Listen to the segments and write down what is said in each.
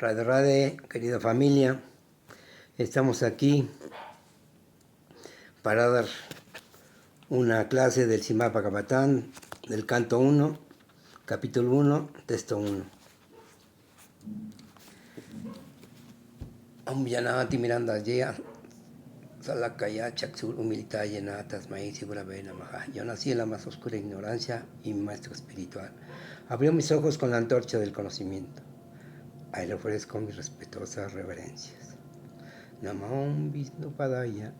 Radhe Radhe, querida familia, estamos aquí para dar una clase del Srimad Bhagavatam, del canto 1, capítulo 1, texto 1. Om Yanati Miranda Jaya, Salakaya Chaksur Humilitaya Tasmai Sigurave Namaha. Yo nací en la más oscura ignorancia y mi maestro espiritual abrió mis ojos con la antorcha del conocimiento. Ahí le ofrezco mis respetuosas reverencias. Namam Vishnu Padaya,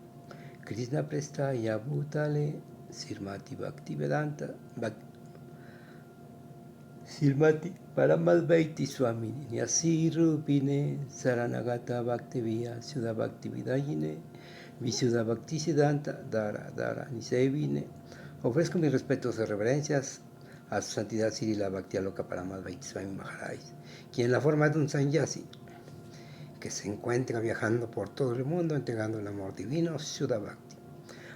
Krishna Prestaya Bhutale, Srimati Bhaktivedanta, Srimati Paramadvaiti Swamini, Nyasi Rupine, Saranagata Bhaktivya, Sudha Bhaktivedayine, Visuddha Bhaktisiddhanta, Dara Nisevine. Ofrezco mis respetuosas reverencias a su santidad Srila Bhaktialoka Paramadvaiti Swami Maharaj, quien en la forma de un sannyasi que se encuentra viajando por todo el mundo entregando el amor divino, Sudha Bhakti,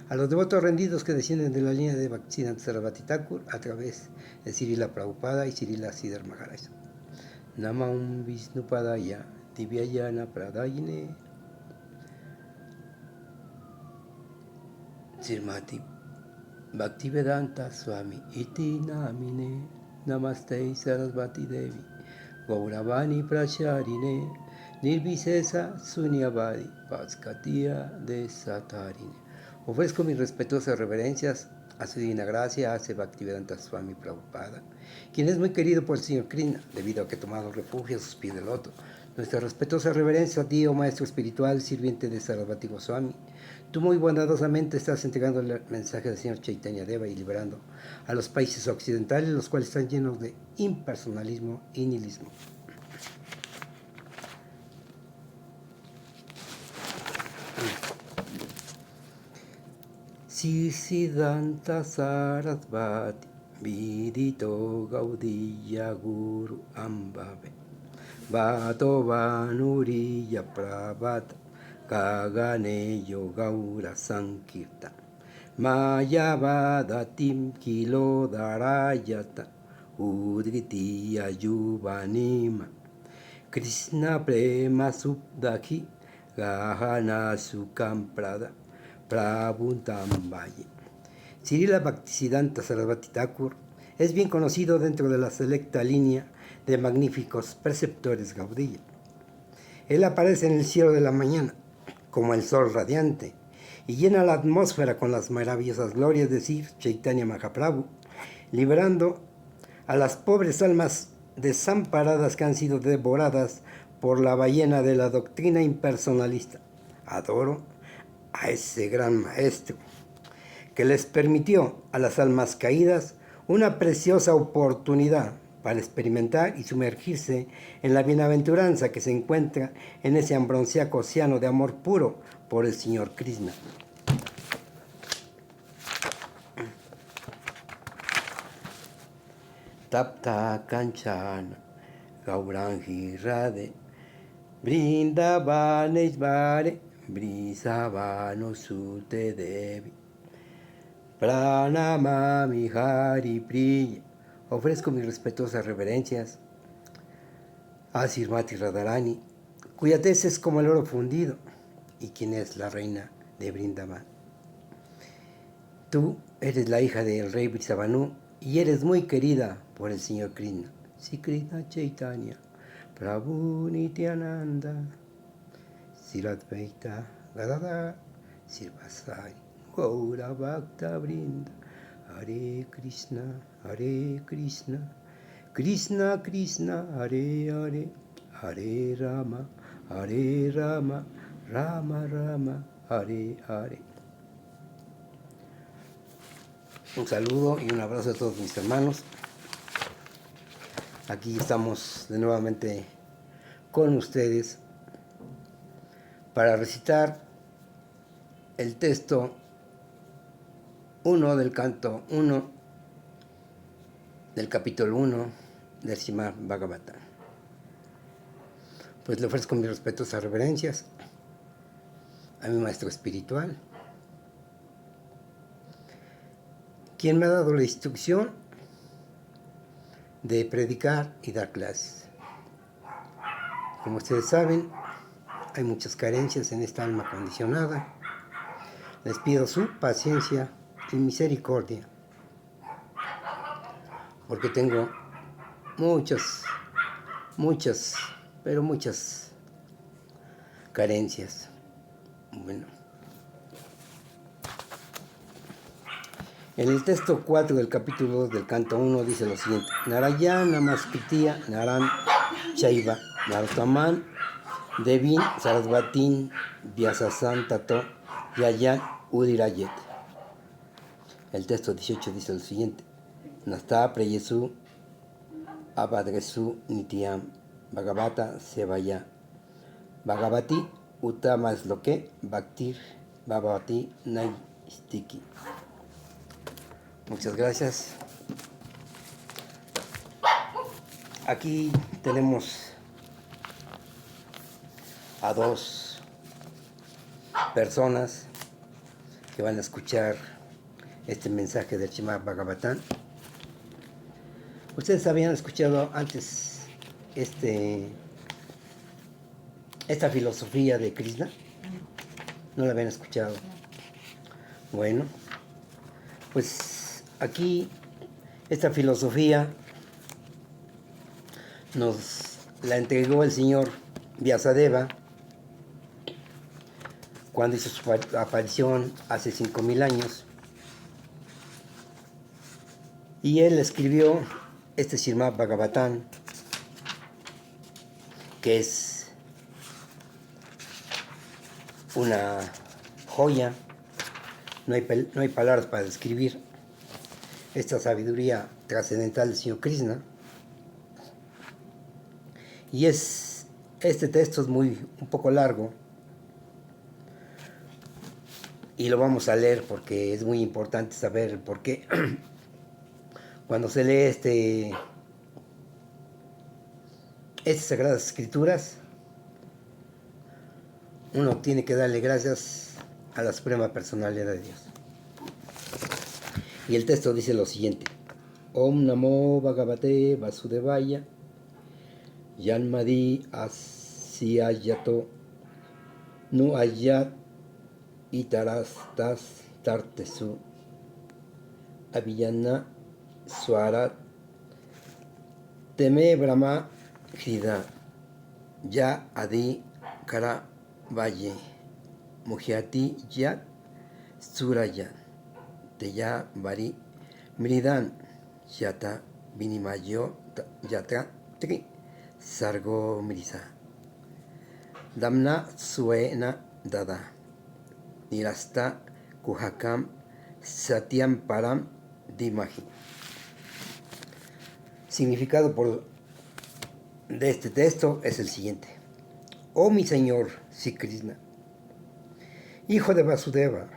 a los devotos rendidos que descienden de la línea de Bhaktisiddhanta Sarasvati Thakur a través de Srila Prabhupada y Srila Sridhar Maharaj. Namam Vishnu Padaya, Divyayana Pradayine, Srimati Bhaktivedanta Swami Iti Namine, Namaste Sarasvati Devi, Gauravani Pracharine, Nirvisesa Sunyavadi, Paskatiya de Satarine. Ofrezco mis respetuosas reverencias a su divina gracia, a Bhaktivedanta Swami Prabhupada, quien es muy querido por el Señor Krishna, debido a que ha tomado refugio a sus pies de loto. Nuestra respetuosa reverencia a ti, oh Maestro Espiritual, sirviente de Sarasvati Goswami. Tú muy bondadosamente estás entregando el mensaje del Señor Chaitanya Deva y liberando a los países occidentales, los cuales están llenos de impersonalismo y nihilismo. Siddhanta Sarasvati Vidito Gaudiya Guru Ambave Vato Vanuriya Prabhata Kaganeyo Gaura Sankirta Mayavadatim Kilo Darayata Udritiya Yuvanima Krishna Prema Subdaki Gahana Sukamprada Prabhutambaye. Srila Bhaktisiddhanta Sarasvati Thakur es bien conocido dentro de la selecta línea de magníficos preceptores Gaudiya. Él aparece en el cielo de la mañana como el sol radiante y llena la atmósfera con las maravillosas glorias de Sri Chaitanya Mahaprabhu, liberando a las pobres almas desamparadas que han sido devoradas por la ballena de la doctrina impersonalista. Adoro a ese gran maestro que les permitió a las almas caídas una preciosa oportunidad para experimentar y sumergirse en la bienaventuranza que se encuentra en ese ambronciaco océano de amor puro por el Señor Krishna. Tapta Kanchana Gaurangi Radhe Vrindavaneshvare Brisavano Sute Devi Pranamami Hari Priya. Ofrezco mis respetuosas reverencias a Srimati Radharani, cuya tez es como el oro fundido, y quien es la reina de Vrindavan. Tú eres la hija del rey Brisavanu y eres muy querida por el Señor Krishna. Sri Krishna Chaitanya Prabhu Nityananda Sri Advaita Gadadhar Srivasari Gaura Bhakta Vrinda Hare Krishna Krishna Krishna Hare Hare Hare Rama Rama Rama Hare Hare. Un saludo y un abrazo a todos mis hermanos. Aquí estamos de nuevamente con ustedes para recitar el texto 1 del canto 1 del capítulo 1 del Srimad Bhagavatam. Pues le ofrezco mis respetuosas reverencias a mi maestro espiritual, quien me ha dado la instrucción de predicar y dar clases. Como ustedes saben, hay muchas carencias en esta alma condicionada. Les pido su paciencia y misericordia, porque tengo muchas, pero muchas carencias. Bueno, en el texto 4 del capítulo 2 del canto 1 dice lo siguiente: Narayana Namaskritya Naran Chaiva Nartaman Devin Sarasvatin Vyasasan Tato Yayan Udirayet. El texto 18 dice lo siguiente: Nasta Preyesu Abadresu Nityam Bhagavata Sevaya Bhagavati Utamasloke Bhaktir Bhagavati Naistiki. Muchas gracias. Aquí tenemos a dos personas que van a escuchar este mensaje del Srimad Bhagavatam. ¿Ustedes habían escuchado antes esta filosofía de Krishna? ¿No la habían escuchado? Bueno, pues aquí esta filosofía nos la entregó el señor Vyasadeva cuando hizo su aparición hace 5000 años. Y él escribió este Srimad Bhagavatam, que es una joya. No hay palabras para describir esta sabiduría trascendental del Señor Krishna. Y este texto es un poco largo, y lo vamos a leer porque es muy importante saber el por qué. Cuando se lee estas Sagradas Escrituras, uno tiene que darle gracias a la Suprema Personalidad de Dios. Y el texto dice lo siguiente: Om Namo Bhagavate Vasudevaya Yanmadi Asyayato Nu Ayat Itarastas Tartesu Abhiyana Swarat Teme Brahma Hrida Ya Adi Kara Valle Muhyati Yat Suraya Teya Vari Mridan Yata Vinimayo Yatra Tri Sargo Mirisa Damna Suena Dada Nirasta Kuhakam Satyam Param Dimahi. Significado de este texto es el siguiente: Oh mi Señor Sri Krishna, Hijo de Vasudeva,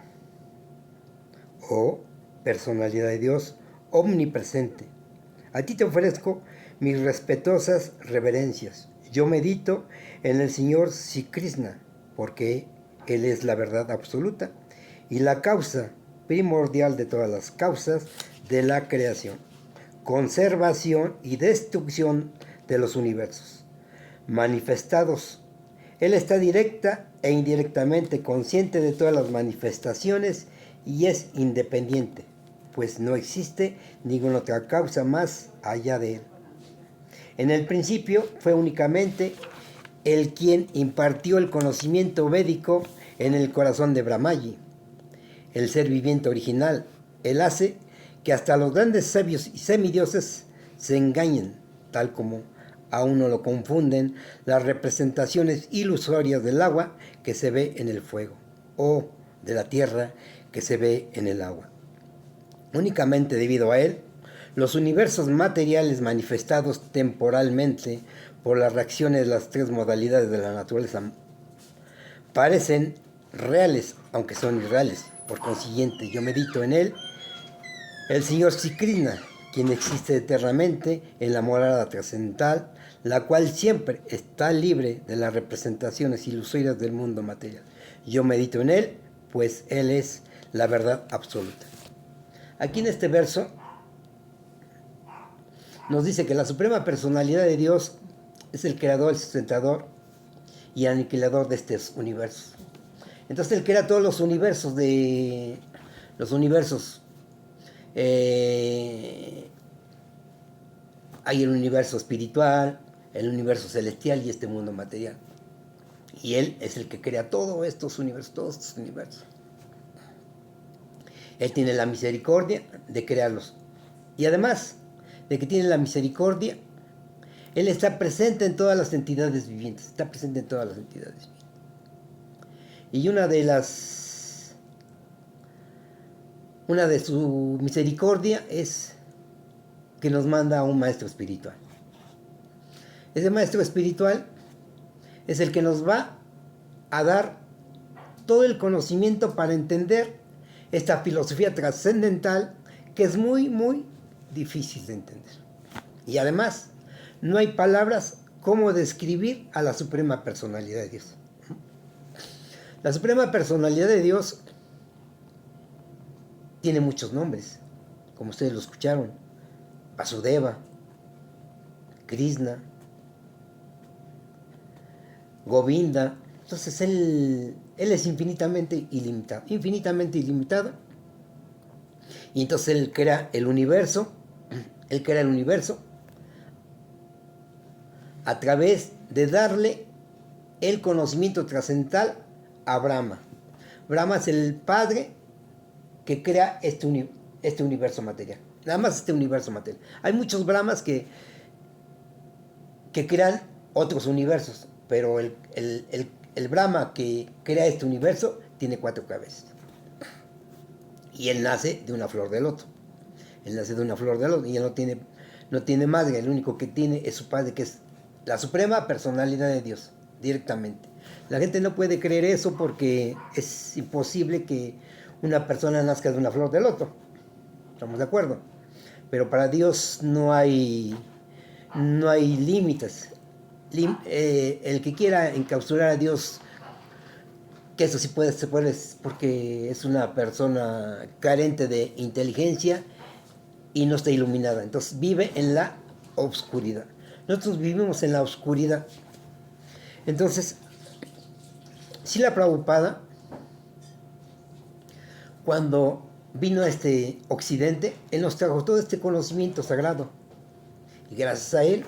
oh Personalidad de Dios omnipresente, a ti te ofrezco mis respetuosas reverencias. Yo medito en el Señor Sri Krishna, porque Él es la verdad absoluta y la causa primordial de todas las causas de la creación, conservación y destrucción de los universos manifestados. Él está directa e indirectamente consciente de todas las manifestaciones y es independiente, pues no existe ninguna otra causa más allá de él. En el principio fue únicamente el quien impartió el conocimiento védico en el corazón de Brahmaji, el ser viviente original. Él hace que hasta los grandes sabios y semidioses se engañen, tal como aún no lo confunden las representaciones ilusorias del agua que se ve en el fuego, o de la tierra que se ve en el agua. Únicamente debido a él, los universos materiales manifestados temporalmente por las reacciones de las tres modalidades de la naturaleza parecen reales, aunque son irreales. Por consiguiente, yo medito en él, el Señor Sri Krishna, quien existe eternamente en la morada trascendental, la cual siempre está libre de las representaciones ilusorias del mundo material. Yo medito en él, pues él es la verdad absoluta. Aquí en este verso nos dice que la Suprema Personalidad de Dios es el creador, el sustentador y aniquilador de estos universos. Entonces él crea todos los universos hay el universo espiritual, el universo celestial y este mundo material. Y él es el que crea todos estos universos. Él tiene la misericordia de crearlos. Y además de que tiene la misericordia, él está presente en todas las entidades vivientes. Y una de su misericordia es que nos manda a un maestro espiritual. Ese maestro espiritual es el que nos va a dar todo el conocimiento para entender esta filosofía trascendental que es muy, muy difícil de entender. Y además, no hay palabras cómo describir a la Suprema Personalidad de Dios. La Suprema Personalidad de Dios tiene muchos nombres, como ustedes lo escucharon: Vasudeva, Krishna, Govinda. Entonces él es infinitamente ilimitado. Y entonces él crea el universo a través de darle el conocimiento trascendental a Brahma. Brahma es el padre que crea este universo material. Nada más este universo material. Hay muchos Brahmas que crean otros universos, pero el Brahma que crea este universo tiene 4 cabezas. Y él nace de una flor de loto. Y él no tiene madre. El único que tiene es su padre, que es la Suprema Personalidad de Dios, directamente. La gente no puede creer eso porque es imposible que una persona nazca de una flor de loto. ¿Estamos de acuerdo? Pero para Dios no hay límites. El que quiera encapsular a Dios, que eso sí se puede, porque es una persona carente de inteligencia y no está iluminada. Entonces vive en la oscuridad. Nosotros vivimos en la oscuridad. Entonces, Srila Prabhupada, cuando vino a este occidente, él nos trajo todo este conocimiento sagrado. Y gracias a él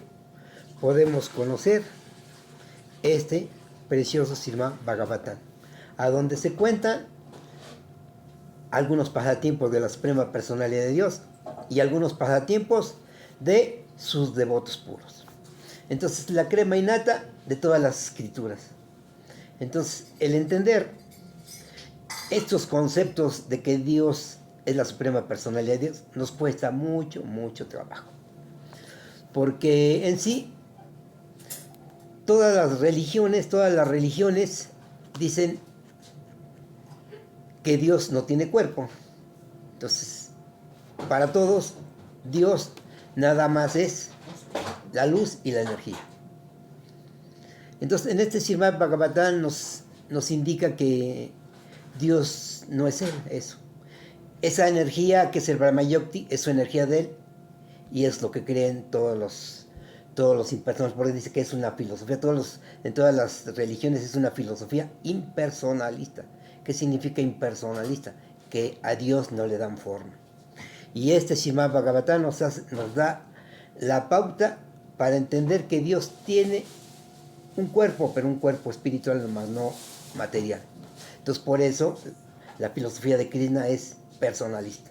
podemos conocer este precioso Srimad Bhagavatam, a donde se cuentan algunos pasatiempos de la Suprema Personalidad de Dios y algunos pasatiempos de sus devotos puros. Entonces, la crema innata de todas las escrituras. Entonces, el entender estos conceptos de que Dios es la Suprema Personalidad de Dios nos cuesta mucho, mucho trabajo. Porque en sí, todas las religiones dicen que Dios no tiene cuerpo. Entonces, para todos, Dios nada más es la luz y la energía. Entonces, en este Srimad Bhagavatam nos indica que Dios no es eso. Esa energía que es el Brahmayogti es su energía de él, y es lo que creen todos los impersonales, porque dice que es una filosofía, en todas las religiones es una filosofía impersonalista. ¿Qué significa impersonalista? Que a Dios no le dan forma. Y este Srimad Bhagavatam nos da la pauta para entender que Dios tiene un cuerpo, pero un cuerpo espiritual, más no material. Entonces, por eso la filosofía de Krishna es personalista.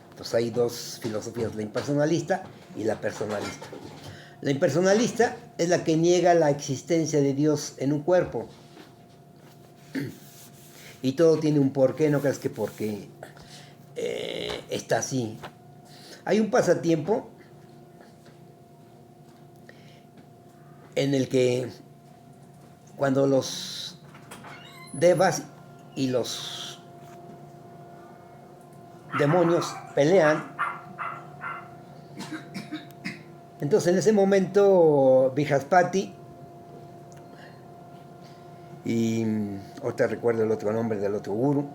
Entonces hay 2 filosofías, la impersonalista y la personalista. La impersonalista es la que niega la existencia de Dios en un cuerpo. Y todo tiene un porqué, no creas que porque está así. Hay un pasatiempo en el que cuando los devas y los demonios pelean, entonces en ese momento Brihaspati, y ahorita recuerdo el otro nombre del otro guru,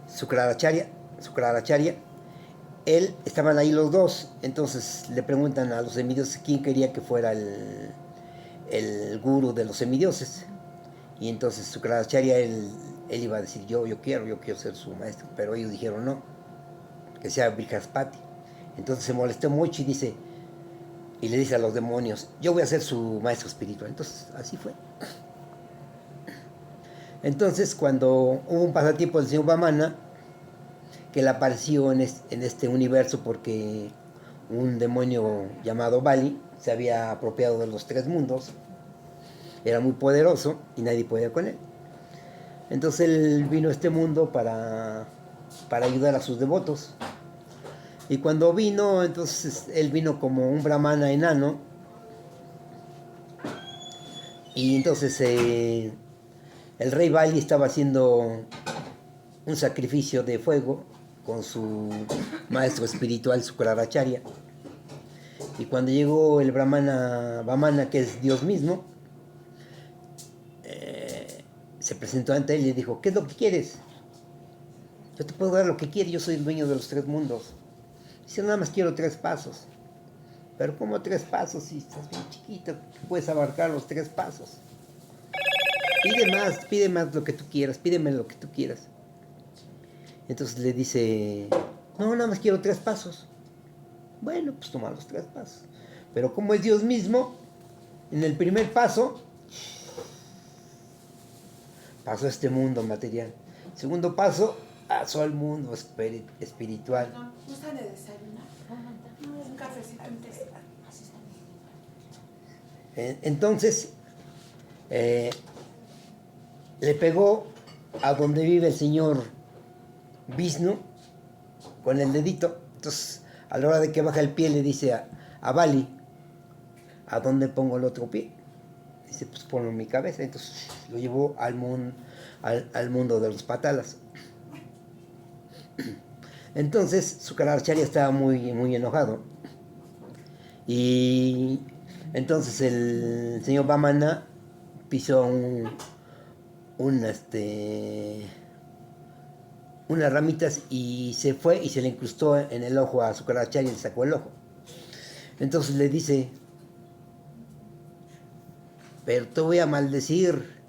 Sukraracharya, él, estaban ahí los dos, entonces le preguntan a los semidioses quién quería que fuera el gurú de los semidioses. Y entonces Sukracharya, él iba a decir, yo quiero ser su maestro, pero ellos dijeron no, que sea Brihaspati. Entonces se molestó mucho y le dice a los demonios, yo voy a ser su maestro espiritual. Entonces así fue. Entonces cuando hubo un pasatiempo del señor Vamana, que le apareció en este universo porque un demonio llamado Bali se había apropiado de los tres mundos, era muy poderoso y nadie podía con él. Entonces él vino a este mundo para ayudar a sus devotos. Y cuando vino, entonces él vino como un brahmana enano. Y entonces el rey Bali estaba haciendo un sacrificio de fuego con su maestro espiritual Sukracharya. Y cuando llegó el brahmana Vamana, que es Dios mismo, se presentó ante él y le dijo, ¿qué es lo que quieres? Yo te puedo dar lo que quieres, yo soy el dueño de los tres mundos. Dice, nada más quiero 3 pasos. Pero ¿cómo 3 pasos? Si estás bien chiquito, puedes abarcar los 3 pasos. Pide más lo que tú quieras, pídeme lo que tú quieras. Entonces le dice, no, nada más quiero 3 pasos. Bueno, pues toma los 3 pasos. Pero como es Dios mismo, en el primer paso, pasó a este mundo material. Segundo paso, pasó al mundo espiritual. No está de desayunar. No, es un cafecito. Entonces, le pegó a donde vive el señor Vishnu con el dedito. Entonces, a la hora de que baja el pie, le dice a Bali, ¿a dónde pongo el otro pie? Dice, pues ponlo en mi cabeza. Entonces lo llevó al mundo de los patalas. Entonces Sukracharya estaba muy enojado. Y entonces el señor Vamana pisó unas ramitas y se fue y se le incrustó en el ojo a Sukracharya y le sacó el ojo. Entonces le dice, pero te voy a maldecir,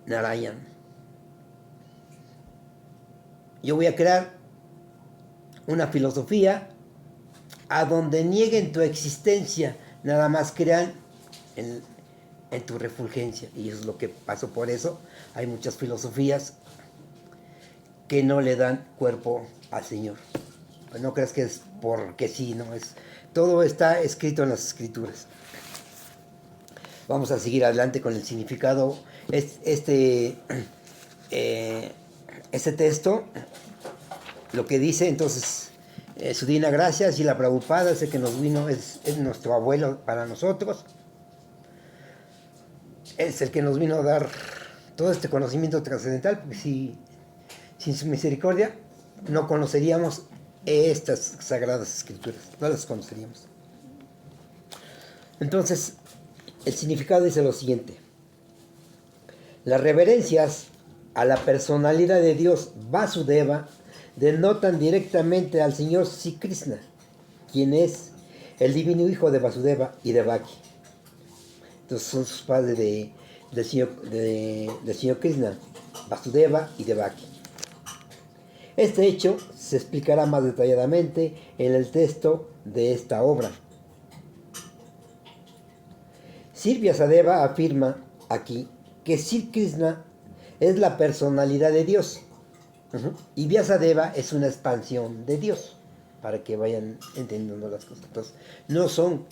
Narayan. Yo voy a crear una filosofía a donde nieguen tu existencia, nada más crean en tu refulgencia. Y eso es lo que pasó. Por eso hay muchas filosofías que no le dan cuerpo al Señor. Pues no creas que es porque sí, no es. Todo está escrito en las escrituras. Vamos a seguir adelante con el significado. Este texto, lo que dice, entonces, su divina gracia, Srila Prabhupada, ese que nos vino, es nuestro abuelo para nosotros. Es el que nos vino a dar todo este conocimiento trascendental, porque sin su misericordia no conoceríamos estas sagradas escrituras, no las conoceríamos. Entonces, el significado dice lo siguiente: las reverencias a la personalidad de Dios Vasudeva denotan directamente al Señor Sri Krishna, quien es el divino hijo de Vasudeva y Devaki. Entonces son sus padres del Señor Krishna, Vasudeva y Devaki. Este hecho se explicará más detalladamente en el texto de esta obra. Sri Vyasadeva afirma aquí que Sri Krishna es la personalidad de Dios. Y Vyasadeva es una expansión de Dios, para que vayan entendiendo las cosas. Entonces, no son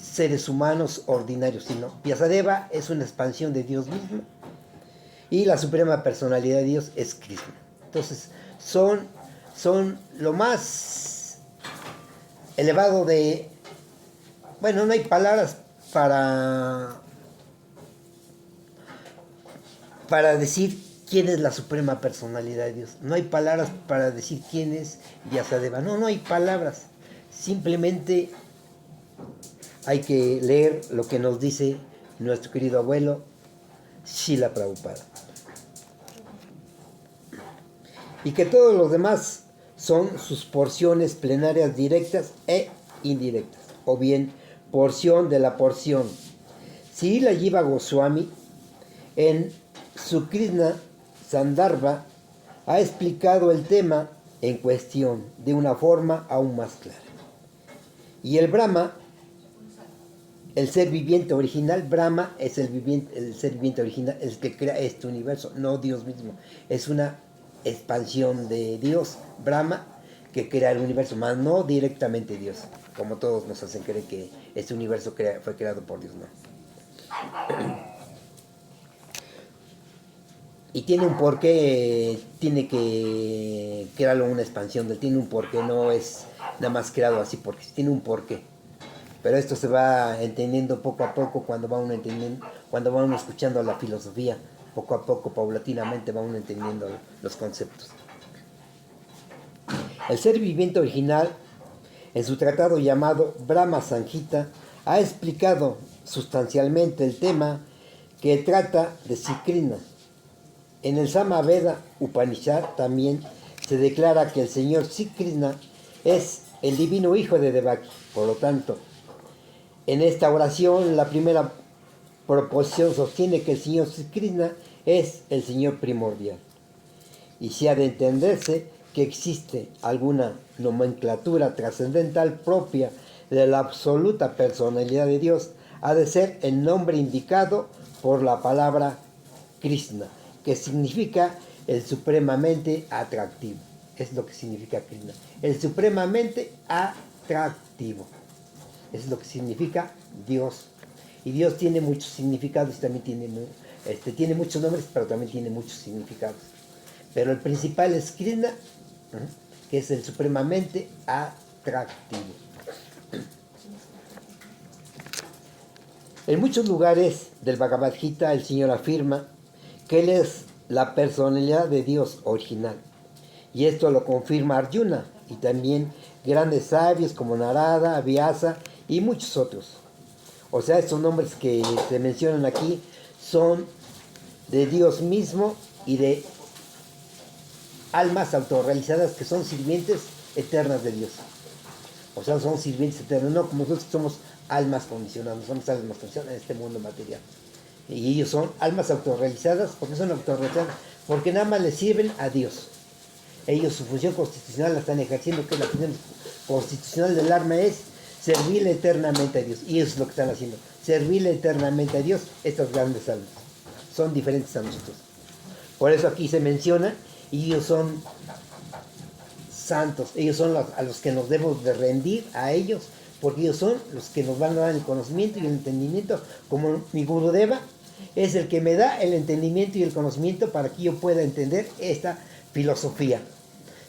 seres humanos ordinarios, sino Vyasadeva es una expansión de Dios mismo y la suprema personalidad de Dios es Krishna. Entonces, son lo más elevado de... Bueno, no hay palabras para decir quién es la suprema personalidad de Dios. No hay palabras para decir quién es Vyasadeva. No hay palabras. Simplemente hay que leer lo que nos dice nuestro querido abuelo Srila Prabhupada. Y que todos los demás son sus porciones plenarias directas e indirectas, o bien porción de la porción. Srila Jiva Goswami en su Krishna Sandarbha ha explicado el tema en cuestión de una forma aún más clara. Y el Brahma, el ser viviente original, Brahma es el ser viviente original, el que crea este universo, no Dios mismo. Es una expansión de Dios, Brahma, que crea el universo, más no directamente Dios, como todos nos hacen creer que este universo fue creado por Dios, no. Y tiene un porqué, tiene que crearlo una expansión, tiene un porqué, no es nada más creado así, porque tiene un porqué. Pero esto se va entendiendo poco a poco cuando va uno entendiendo, cuando va uno escuchando la filosofía, poco a poco, paulatinamente va uno entendiendo los conceptos. El ser viviente original, en su tratado llamado Brahma Sanghita, ha explicado sustancialmente el tema que trata de Sri Krishna. En el Samaveda Upanishad también se declara que el Señor Sri Krishna es el divino hijo de Devaki. Por lo tanto, en esta oración la primera proposición sostiene que el Señor Sri Krishna es el Señor primordial. Y si ha de entenderse que existe alguna nomenclatura trascendental propia de la absoluta personalidad de Dios, ha de ser el nombre indicado por la palabra Krishna, que significa el supremamente atractivo. Es lo que significa Krishna. El supremamente atractivo. Es lo que significa Dios. Y Dios tiene muchos significados y también tiene muchos nombres, pero también tiene muchos significados. Pero el principal es Krishna, que es el supremamente atractivo. En muchos lugares del Bhagavad Gita el Señor afirma que Él es la personalidad de Dios original. Y esto lo confirma Arjuna y también grandes sabios como Narada, Vyasa y muchos otros. O sea, estos nombres que se mencionan aquí son de Dios mismo y de almas autorrealizadas que son sirvientes eternas de Dios. O sea, son sirvientes eternos, no como nosotros que somos almas condicionadas, somos almas condicionadas en este mundo material. Y ellos son almas autorrealizadas. ¿Por qué son autorrealizadas? Porque nada más le sirven a Dios. Ellos su función constitucional la están ejerciendo, que la función constitucional del alma es servirle eternamente a Dios. Y eso es lo que están haciendo, servirle eternamente a Dios estas grandes almas. Son diferentes a nosotros. Por eso aquí se menciona, y ellos son santos, ellos son a los que nos debemos de rendir a ellos, porque ellos son los que nos van a dar el conocimiento y el entendimiento, como mi Gurudeva es el que me da el entendimiento y el conocimiento para que yo pueda entender esta filosofía.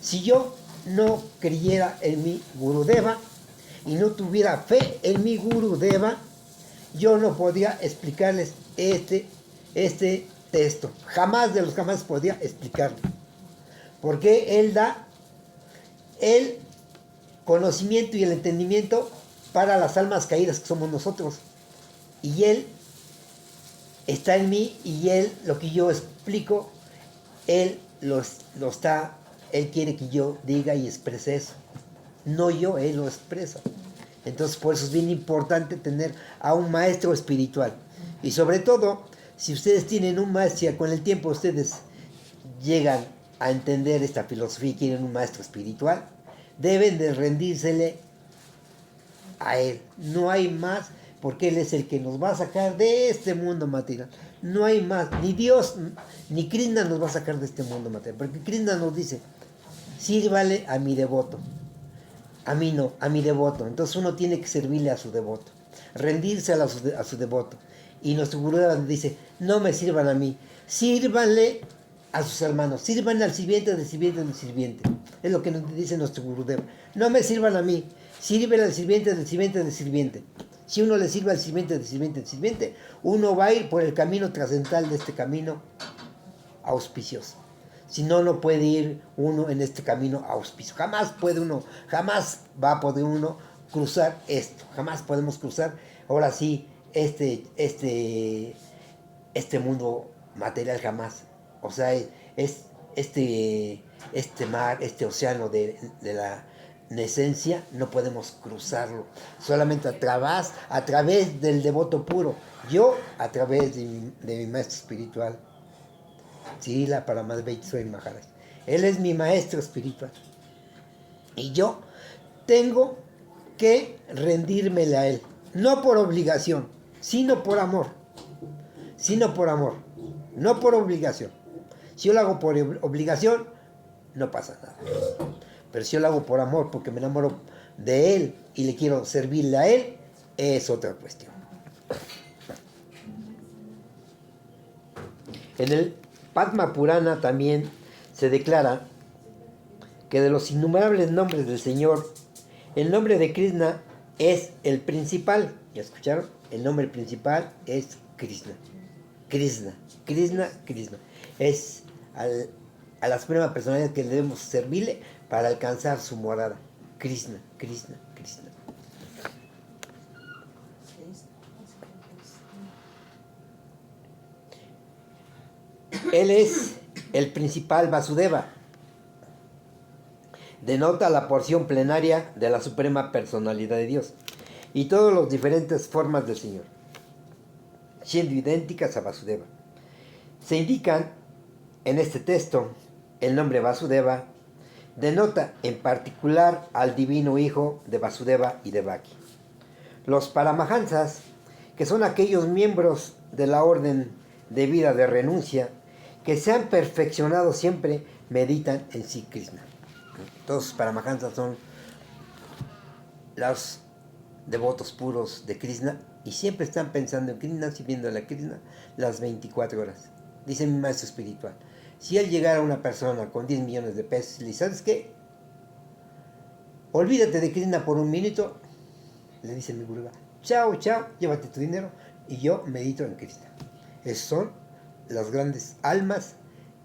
Si yo no creyera en mi Gurudeva y no tuviera fe en mi Gurudeva, yo no podría explicarles este texto. Jamás de los jamás podría explicarlo. Porque Él da el conocimiento y el entendimiento para las almas caídas que somos nosotros. Y Él está en mí y Él, lo que yo explico, Él Él quiere que yo diga y exprese eso. No yo, Él lo expresa. Entonces por eso es bien importante tener a un maestro espiritual. Y sobre todo, si ustedes tienen un maestro, con el tiempo ustedes llegan a entender esta filosofía y quieren un maestro espiritual, deben de rendírsele a Él. No hay más, porque Él es el que nos va a sacar de este mundo material. No hay más, ni Dios, ni Krishna nos va a sacar de este mundo material, porque Krishna nos dice, sírvale a mi devoto. A mí no, a mi devoto. Entonces uno tiene que servirle a su devoto, rendirse a su devoto. Y nuestro Gurudeva dice, no me sirvan a mí, sírvanle a sus hermanos, sirvan al sirviente del sirviente del sirviente. Es lo que nos dice nuestro Gurudeva. No me sirvan a mí, sirven al sirviente del sirviente del sirviente. Si uno le sirve al sirviente del sirviente del sirviente, uno va a ir por el camino trascendental de este camino auspicioso. Si no, no puede ir uno en este camino auspicioso. Jamás va a poder uno cruzar esto. Jamás podemos cruzar, ahora sí, este mundo material jamás. O sea, este este mar, este océano de la esencia, no podemos cruzarlo. Solamente a través del devoto puro. Yo a través de mi maestro espiritual. Srila Paramasvati Swami Maharaj. Él es mi maestro espiritual. Y yo tengo que rendírmele a él. No por obligación, sino por amor. Sino por amor. No por obligación. Si yo lo hago por obligación, no pasa nada. Pero si yo lo hago por amor, porque me enamoro de él y le quiero servirle a él, es otra cuestión. En el Padma Purana también se declara que de los innumerables nombres del Señor, el nombre de Krishna es el principal. ¿Ya escucharon? El nombre principal es Krishna. Krishna, Krishna, Krishna. Es a la suprema personalidad que debemos servirle para alcanzar su morada. Krishna, Krishna, Krishna. Él es el principal Vasudeva. Denota la porción plenaria de la suprema personalidad de Dios y todas las diferentes formas del Señor, siendo idénticas a Vasudeva. Se indican en este texto el nombre Vasudeva, denota en particular al divino hijo de Vasudeva y Devaki. Los Paramahansas, que son aquellos miembros de la orden de vida de renuncia, que se han perfeccionado siempre, meditan en Sri Krishna. Todos los Paramahansas son los devotos puros de Krishna y siempre están pensando en Krishna, sirviéndole a Krishna las 24 horas. Dice mi maestro espiritual, si él llegara a una persona con 10 millones de pesos y le dice, ¿sabes qué? Olvídate de Krishna por un minuto, le dice mi Gurú, chao, chao, llévate tu dinero y yo medito en Krishna. Esos son las grandes almas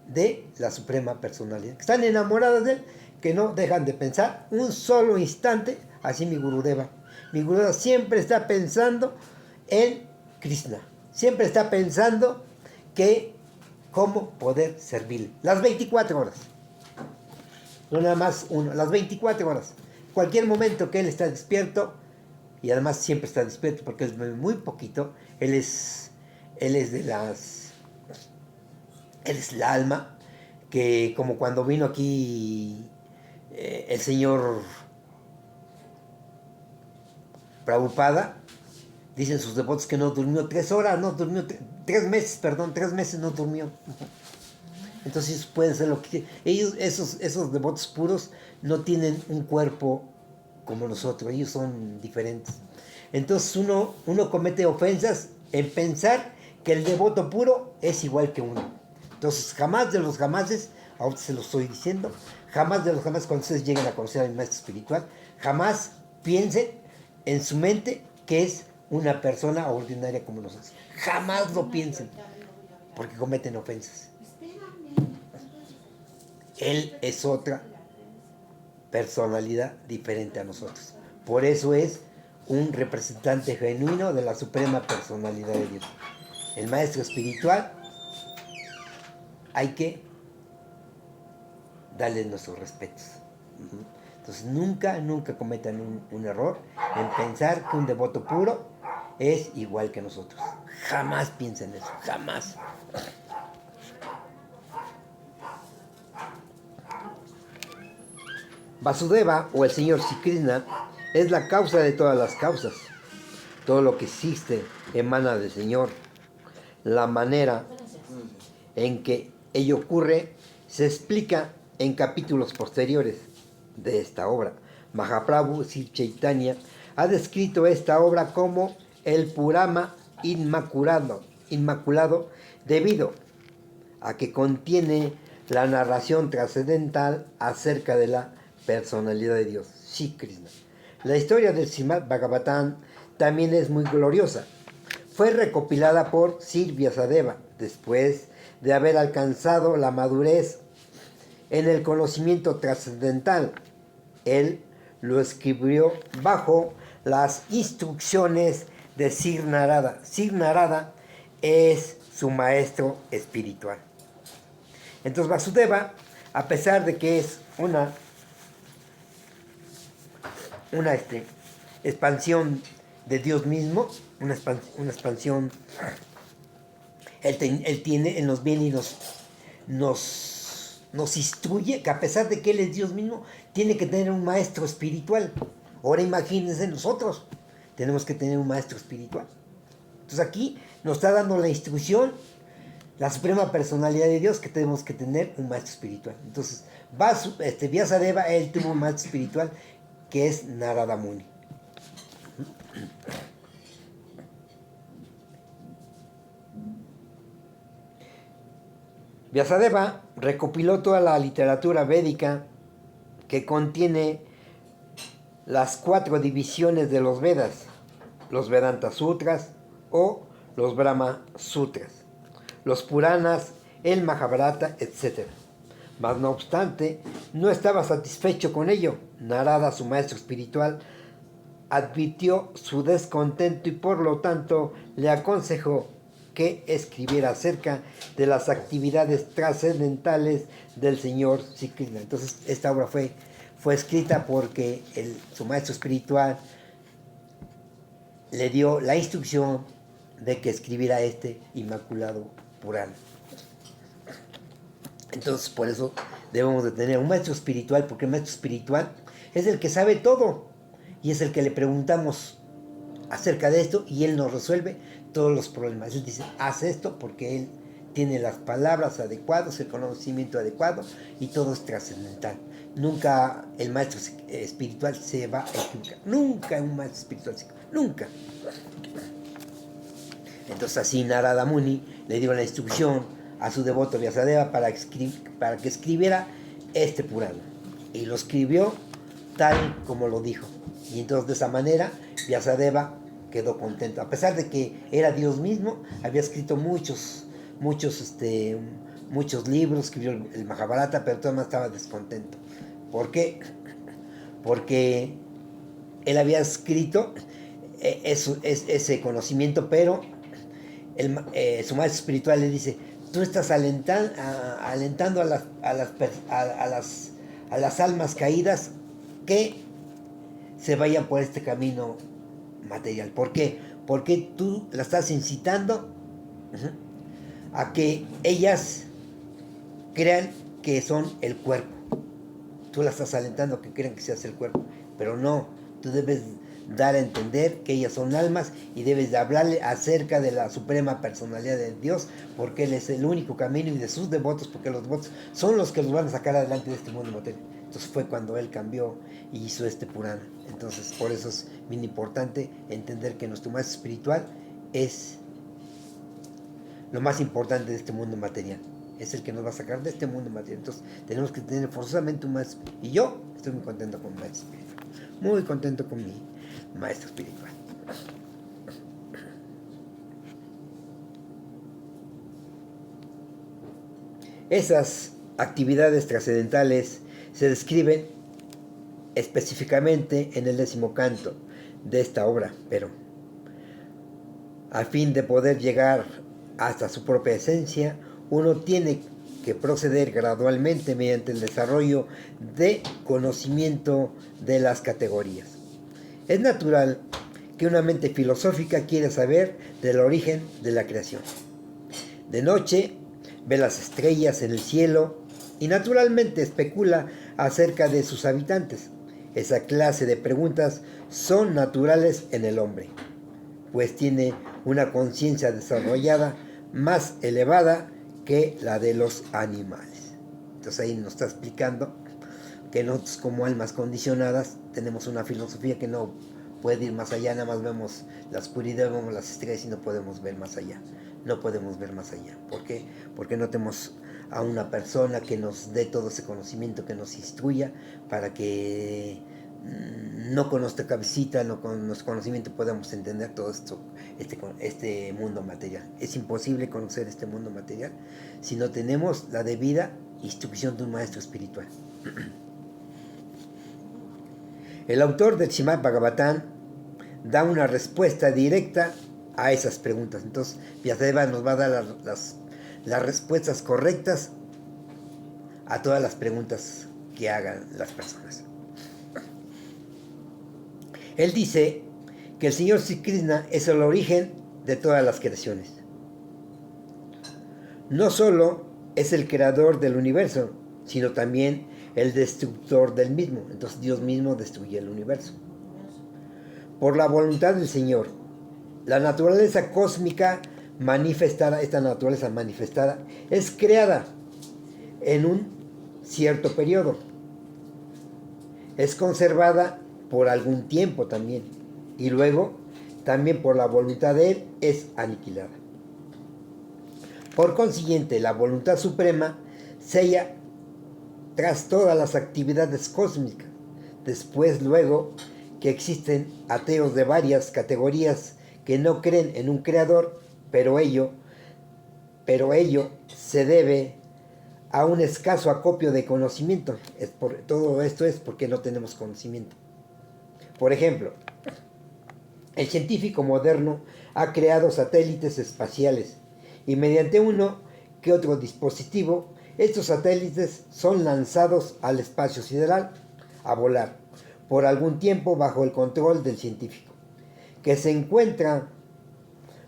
de la suprema personalidad, que están enamoradas de él, que no dejan de pensar un solo instante, así mi Gurudeva. Mi Gurudeva siempre está pensando en Krishna, siempre está pensando que cómo poder servirle, las 24 horas, no nada más uno, las 24 horas, cualquier momento que él está despierto, y además siempre está despierto porque es muy poquito, él es la alma, que como cuando vino aquí el señor Prabhupada, dicen sus devotos que no durmió 3 horas, no durmió 3 meses, perdón, 3 meses no durmió. Entonces pueden ser lo que ellos, esos devotos puros no tienen un cuerpo como nosotros, ellos son diferentes. Entonces uno comete ofensas en pensar que el devoto puro es igual que uno. Entonces jamás de los jamases, ahorita se lo estoy diciendo, jamás de los jamases cuando ustedes lleguen a conocer a mi maestro espiritual, jamás piensen en su mente que es una persona ordinaria como nosotros. Jamás lo piensen, porque cometen ofensas. Él es otra personalidad diferente a nosotros. Por eso es un representante genuino de la suprema personalidad de Dios. El maestro espiritual hay que darle nuestros respetos. Entonces nunca cometan un error en pensar que un devoto puro es igual que nosotros. Jamás piensen eso, jamás. Vasudeva, o el Señor Sri Krishna, es la causa de todas las causas. Todo lo que existe emana del Señor. La manera en que ello ocurre se explica en capítulos posteriores de esta obra. Mahaprabhu Sri Chaitanya ha descrito esta obra como el Purana inmaculado, debido a que contiene la narración trascendental acerca de la personalidad de Dios, Sri Krishna. La historia del Srimad Bhagavatam también es muy gloriosa. Fue recopilada por Sri Vyasadeva después de haber alcanzado la madurez en el conocimiento trascendental. Él lo escribió bajo las instrucciones de Sri Narada. Sri Narada es su maestro espiritual. Entonces Vasudeva a pesar de que es una expansión de Dios mismo, una expansión, Él nos viene y nos instruye, que a pesar de que Él es Dios mismo, tiene que tener un maestro espiritual. Ahora imagínense nosotros, tenemos que tener un maestro espiritual. Entonces aquí nos está dando la instrucción, la suprema personalidad de Dios, que tenemos que tener un maestro espiritual. Entonces, Vyasadeva, él tuvo un maestro espiritual que es Narada Muni. Vyasadeva recopiló toda la literatura védica que contiene las 4 divisiones de los Vedas, los Vedanta Sutras o los Brahma Sutras, los Puranas, el Mahabharata, etc. Mas no obstante, no estaba satisfecho con ello. Narada, su maestro espiritual, advirtió su descontento y por lo tanto le aconsejó que escribiera acerca de las actividades trascendentales del señor Sri Krishna. Entonces esta obra fue escrita porque su maestro espiritual le dio la instrucción de que escribiera este Inmaculado Purana. Entonces por eso debemos de tener un maestro espiritual, porque el maestro espiritual es el que sabe todo y es el que le preguntamos acerca de esto y él nos resuelve todos los problemas. Él dice, haz esto porque él tiene las palabras adecuadas, el conocimiento adecuado y todo es trascendental. Nunca el maestro espiritual se va a equivocar. Nunca un maestro espiritual se equivoca. Nunca. Entonces así Narada Muni le dio la instrucción a su devoto Vyasadeva para que escribiera este Purana. Y lo escribió tal como lo dijo. Y entonces de esa manera Vyasadeva quedó contento. A pesar de que era Dios mismo, había escrito muchos libros, escribió el Mahabharata, pero todavía estaba descontento. ¿Por qué? Porque él había escrito ese conocimiento, pero su maestro espiritual le dice, tú estás alentando a las almas caídas que se vayan por este camino material. ¿Por qué? Porque tú la estás incitando a que ellas crean que son el cuerpo. Tú la estás alentando a que crean que seas el cuerpo, pero no, tú debes dar a entender que ellas son almas y debes de hablarle acerca de la suprema personalidad de Dios, porque Él es el único camino, y de sus devotos, porque los devotos son los que los van a sacar adelante de este mundo material. Entonces fue cuando Él cambió y hizo este Purana. Entonces por eso es bien importante entender que nuestro maestro espiritual es lo más importante de este mundo material. Es el que nos va a sacar de este mundo material. Entonces tenemos que tener forzosamente un maestro. Y yo estoy muy contento con mi maestro espiritual. Muy contento con mi maestro espiritual. Esas actividades trascendentales se describen específicamente en el 10º canto de esta obra, pero al fin de poder llegar hasta su propia esencia, uno tiene que proceder gradualmente mediante el desarrollo de conocimiento de las categorías. Es natural que una mente filosófica quiera saber del origen de la creación. De noche ve las estrellas en el cielo y naturalmente especula acerca de sus habitantes. Esa clase de preguntas son naturales en el hombre, pues tiene una conciencia desarrollada más elevada que la de los animales. Entonces ahí nos está explicando que nosotros como almas condicionadas tenemos una filosofía que no puede ir más allá, nada más vemos la oscuridad, vemos las estrellas y no podemos ver más allá. No podemos ver más allá. ¿Por qué? Porque no tenemos a una persona que nos dé todo ese conocimiento, que nos instruya para que no con nuestra cabecita, no con nuestro conocimiento podamos entender todo esto, este mundo material. Es imposible conocer este mundo material si no tenemos la debida instrucción de un maestro espiritual. El autor del Srimad Bhagavatam da una respuesta directa a esas preguntas. Entonces, Vyasadeva nos va a dar las respuestas correctas a todas las preguntas que hagan las personas. Él dice que el Señor Sri Krishna es el origen de todas las creaciones. No solo es el creador del universo, sino también el destructor del mismo. Entonces Dios mismo destruye el universo. Por la voluntad del Señor, la naturaleza cósmica manifestada, esta naturaleza manifestada, es creada en un cierto periodo. Es conservada por algún tiempo también. Y luego, también por la voluntad de Él, es aniquilada. Por consiguiente, la voluntad suprema se halla tras todas las actividades cósmicas. Después, luego, que existen ateos de varias categorías que no creen en un creador, pero ello se debe a un escaso acopio de conocimiento. Todo esto es porque no tenemos conocimiento. Por ejemplo, el científico moderno ha creado satélites espaciales y mediante uno que otro dispositivo, estos satélites son lanzados al espacio sideral a volar por algún tiempo bajo el control del científico, que se encuentra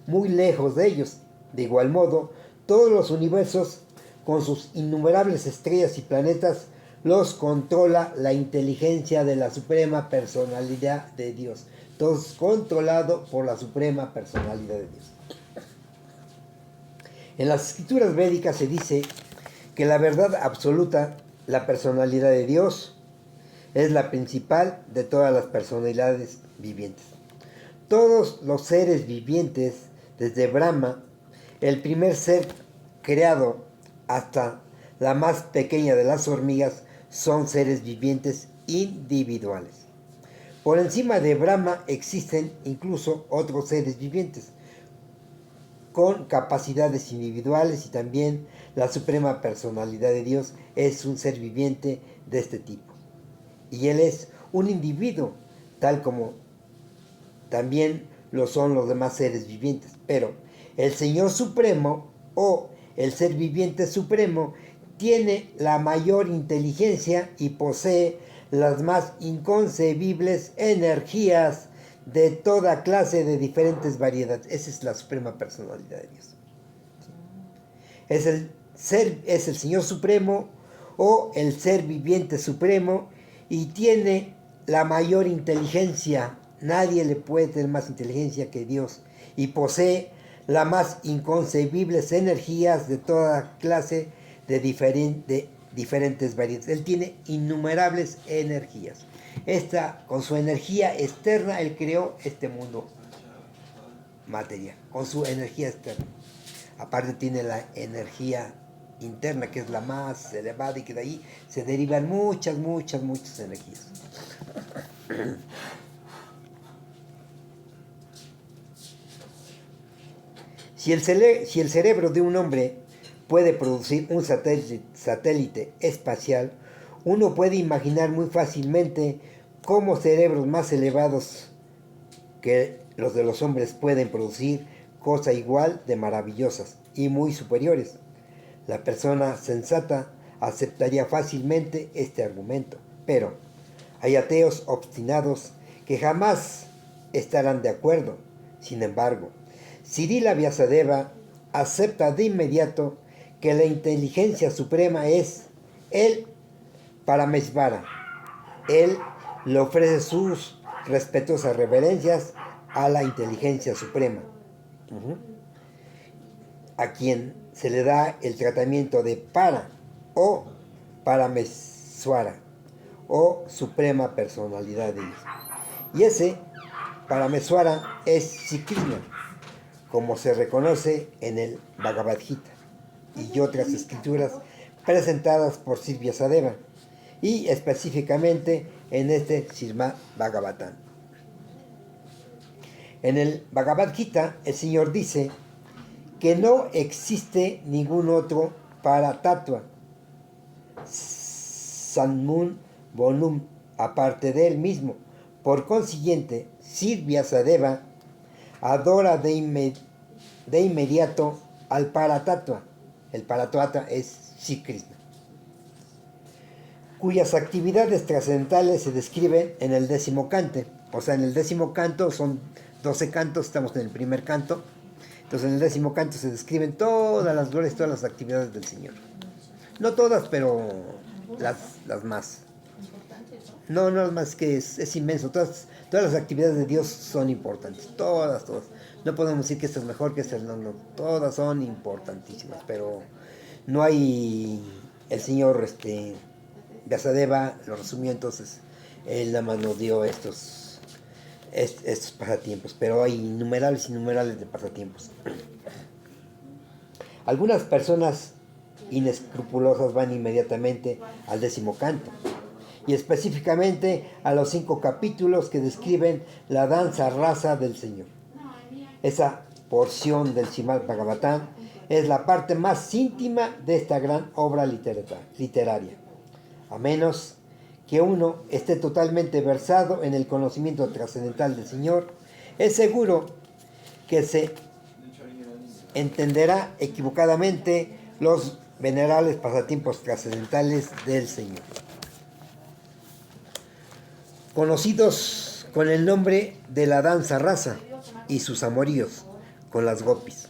muy lejos de ellos. De igual modo, todos los universos, con sus innumerables estrellas y planetas, los controla la inteligencia de la Suprema Personalidad de Dios. Todo es controlado por la Suprema Personalidad de Dios. En las escrituras védicas se dice que la verdad absoluta, la personalidad de Dios, es la principal de todas las personalidades vivientes. Todos los seres vivientes, desde Brahma, el primer ser creado, hasta la más pequeña de las hormigas, son seres vivientes individuales. Por encima de Brahma existen incluso otros seres vivientes con capacidades individuales, y también la Suprema Personalidad de Dios es un ser viviente de este tipo. Y Él es un individuo, tal como también lo son los demás seres vivientes. Pero el Señor Supremo, o el ser viviente supremo, tiene la mayor inteligencia y posee las más inconcebibles energías de toda clase de diferentes variedades. Esa es la Suprema Personalidad de Dios. Es el Señor Supremo o el ser viviente supremo, y tiene la mayor inteligencia. Nadie le puede tener más inteligencia que Dios, y posee las más inconcebibles energías de toda clase de diferentes variedades. Él tiene innumerables energías. Con su energía externa, Él creó este mundo material, con su energía externa. Aparte tiene la energía interna, que es la más elevada, y que de ahí se derivan muchas energías. Si el cerebro de un hombre puede producir un satélite espacial, uno puede imaginar muy fácilmente cómo cerebros más elevados que los de los hombres pueden producir cosas igual de maravillosas y muy superiores. La persona sensata aceptaría fácilmente este argumento, pero hay ateos obstinados que jamás estarán de acuerdo. Sin embargo, Srila Vyasadeva acepta de inmediato que la inteligencia suprema es el Paramesvara. Él le ofrece sus respetuosas reverencias a la inteligencia suprema, a quien se le da el tratamiento de Para o Parameswara, o Suprema Personalidad de Dios. Y ese Parameswara es Sri Krishna, como se reconoce en el Bhagavad Gita y otras escrituras presentadas por Sri Vyasadeva, y específicamente en este Srimad Bhagavatam. En el Bhagavad Gita, el Señor dice que no existe ningún otro Paratattva, Sanmun Bonum, aparte de él mismo. Por consiguiente, Sri Vyasadeva adora de inmediato al Paratattva. El Paratattva es Sri Krishna. cuyas actividades trascendentales se describen en el 10º cante. O sea, en el 10º canto son 12 cantos, estamos en el primer canto. Entonces en el 10º canto se describen todas las glorias, todas las actividades del Señor. No todas, pero las más. No, no, más que es inmenso. Todas las actividades de Dios son importantes. Todas. No podemos decir que esta es mejor que esta, no. Todas son importantísimas, pero no hay... El Señor, Vyasadeva lo resumió, entonces él nada más nos dio estos pasatiempos, pero hay innumerables de pasatiempos. Algunas personas inescrupulosas van inmediatamente al 10º canto, y específicamente a los 5 capítulos que describen la danza rasa del Señor. Esa porción del Srimad Bhagavatam es la parte más íntima de esta gran obra literaria. A menos que uno esté totalmente versado en el conocimiento trascendental del Señor, es seguro que se entenderá equivocadamente los venerables pasatiempos trascendentales del Señor, conocidos con el nombre de la danza rasa y sus amoríos con las gopis.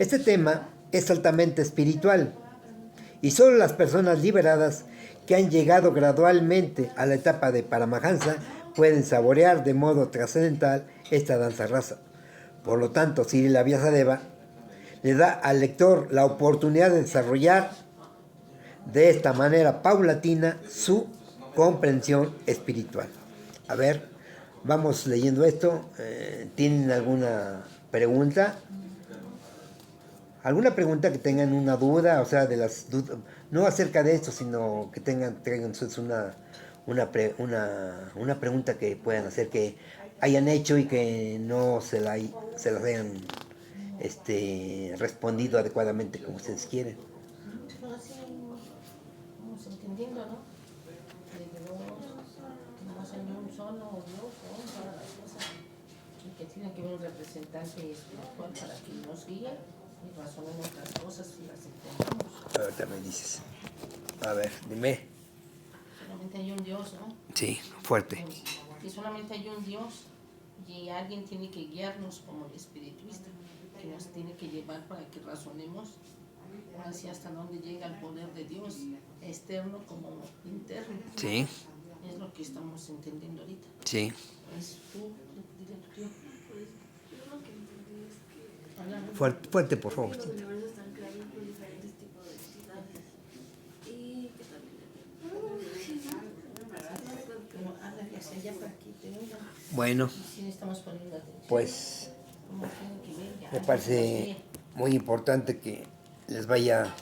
Este tema es altamente espiritual y solo las personas liberadas que han llegado gradualmente a la etapa de Paramahansa pueden saborear de modo trascendental esta danza rasa. Por lo tanto, Srila Vyasadeva le da al lector la oportunidad de desarrollar de esta manera paulatina su comprensión espiritual. A ver, vamos leyendo esto. ¿Tienen alguna pregunta? ¿Alguna pregunta que tengan una duda? O sea, de las dudas, no acerca de esto, sino que traigan una pregunta que puedan hacer, que hayan hecho y que no se las hayan respondido adecuadamente como ustedes quieren. Pues así vamos entendiendo, ¿no? De que no va a ser un solo Dios, ¿no? Para las cosas. Y que tiene que haber un representante espiritual para que nos guíe y razonemos las cosas y las entendamos. Ahorita me dices. A ver, dime. Solamente hay un Dios, ¿no? Sí, fuerte. Y solamente hay un Dios y alguien tiene que guiarnos como el espirituista, que nos tiene que llevar para que razonemos así hasta dónde llega el poder de Dios, externo como interno. Sí, Es lo que estamos entendiendo ahorita. sí. Pues tú, dile a tu tío. Pues yo lo que entendí es que Háblame. Fuerte, por favor. los universos están creados por diferentes tipos de entidades y que también Pero ándale hacia allá para que te oigan. Bueno, Y sí estamos poniendo atención. pues ¿Cómo tiene que ver? Ya, me parece muy importante que les vaya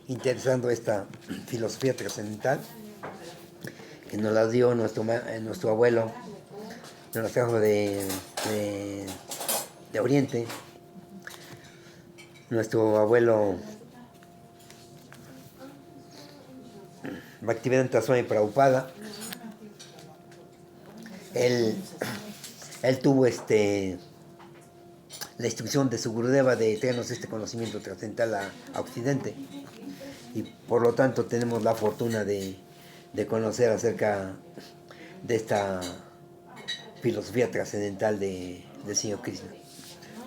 interesando esta filosofía trascendental que nos la dio nuestro abuelo, nos la trajo de Oriente, nuestro abuelo Bhaktivedanta Swami Prabhupada. Él tuvo la instrucción de su Gurudeva de traernos este conocimiento trascendental a Occidente, y por lo tanto tenemos la fortuna de conocer acerca de esta filosofía trascendental del Señor Krishna.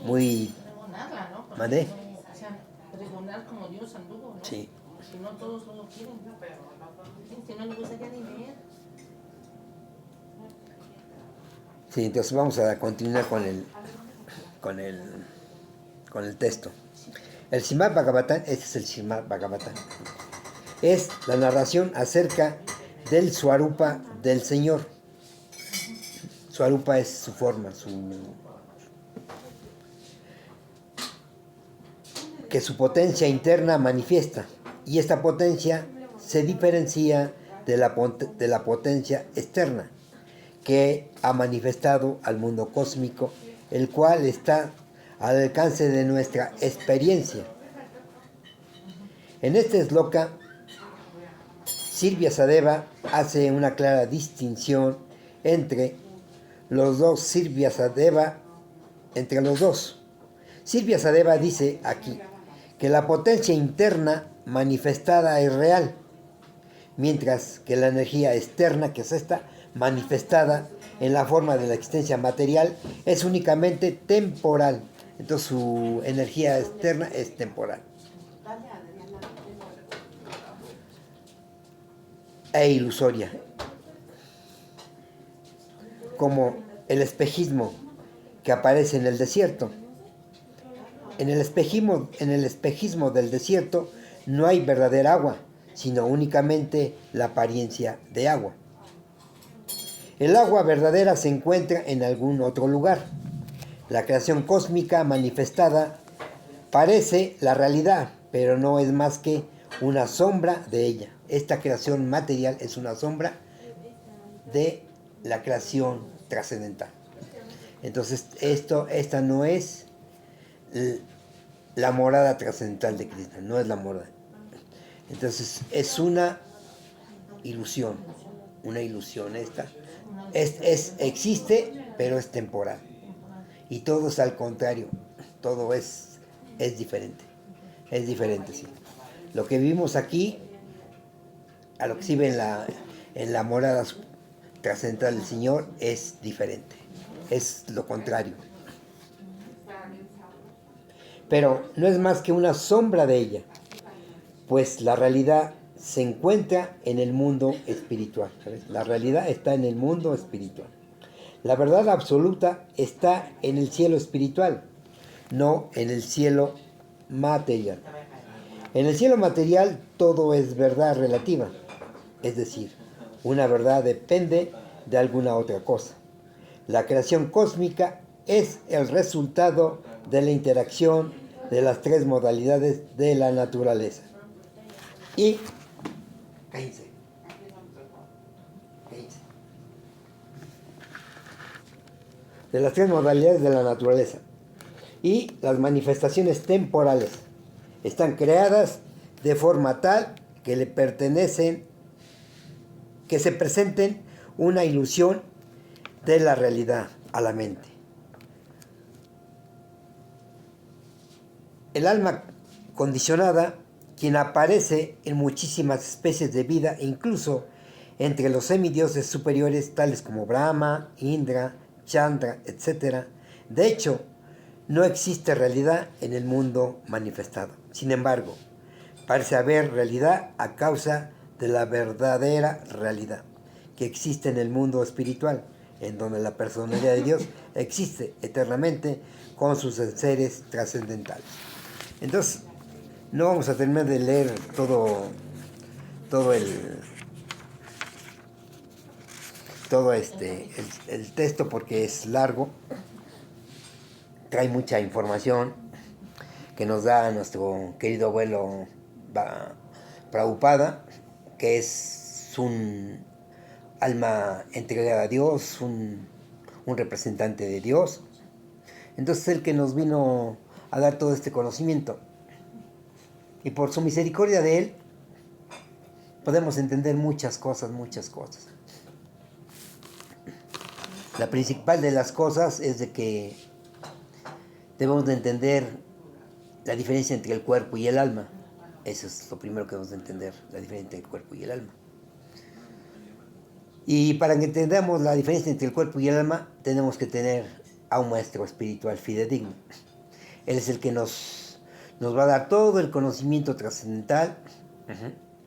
Muy... Pregonarla, ¿no? Porque ¿Mandé? no, o sea, pregonar como Dios anduvo, ¿no? Sí. Que no todos no lo quieren. Que no le gusta ya ni leer. Sí, entonces vamos a continuar con el texto. El Srimad Bhagavatam, este es el Srimad Bhagavatam, es la narración acerca del Swarupa del Señor. Swarupa es su forma, que su potencia interna manifiesta, y esta potencia se diferencia de la potencia externa que ha manifestado al mundo cósmico, el cual está al alcance de nuestra experiencia. En este sloka, Sri Vyasadeva hace una clara distinción entre los dos. Sri Vyasadeva dice aquí que la potencia interna manifestada es real, mientras que la energía externa, que es esta, manifestada en la forma de la existencia material, es únicamente temporal. Entonces su energía externa es temporal e ilusoria, como el espejismo que aparece en el desierto. En el espejismo del desierto no hay verdadera agua, sino únicamente la apariencia de agua. El agua verdadera se encuentra en algún otro lugar. La creación cósmica manifestada parece la realidad, pero no es más que una sombra de ella. Esta creación material es una sombra de la creación trascendental. Entonces, esta no es la morada trascendental de Krishna, no es la morada. Entonces, es una ilusión esta. Existe, pero es temporal. Y todo es al contrario, todo es diferente. Es diferente, sí. Lo que vivimos aquí, a lo que se ve en la morada trascendental del Señor, es diferente. Es lo contrario. Pero no es más que una sombra de ella, pues la realidad se encuentra en el mundo espiritual. ¿Sabes? La realidad está en el mundo espiritual. La verdad absoluta está en el cielo espiritual, no en el cielo material. En el cielo material todo es verdad relativa, es decir, una verdad depende de alguna otra cosa. La creación cósmica es el resultado de la interacción de las tres modalidades de la naturaleza. Y cállense. De las tres modalidades de la naturaleza. Y las manifestaciones temporales están creadas de forma tal que le pertenecen, que se presenten una ilusión de la realidad a la mente. El alma condicionada, quien aparece en muchísimas especies de vida, incluso entre los semidioses superiores tales como Brahma, Indra, Chandra, etc. De hecho, no existe realidad en el mundo manifestado. Sin embargo, parece haber realidad a causa de la verdadera realidad que existe en el mundo espiritual, en donde la personalidad de Dios existe eternamente con sus seres trascendentales. Entonces, no vamos a terminar de leer todo el texto porque es largo, trae mucha información que nos da nuestro querido abuelo Prabhupada, que es un alma entregada a Dios, un representante de Dios. Entonces el que nos vino a dar todo este conocimiento. Y por su misericordia de Él, podemos entender muchas cosas. La principal de las cosas es de que debemos de entender la diferencia entre el cuerpo y el alma. Eso es lo primero que debemos de entender, la diferencia entre el cuerpo y el alma. Y para que entendamos la diferencia entre el cuerpo y el alma, tenemos que tener a un maestro espiritual fidedigno. Él es el que nos va a dar todo el conocimiento trascendental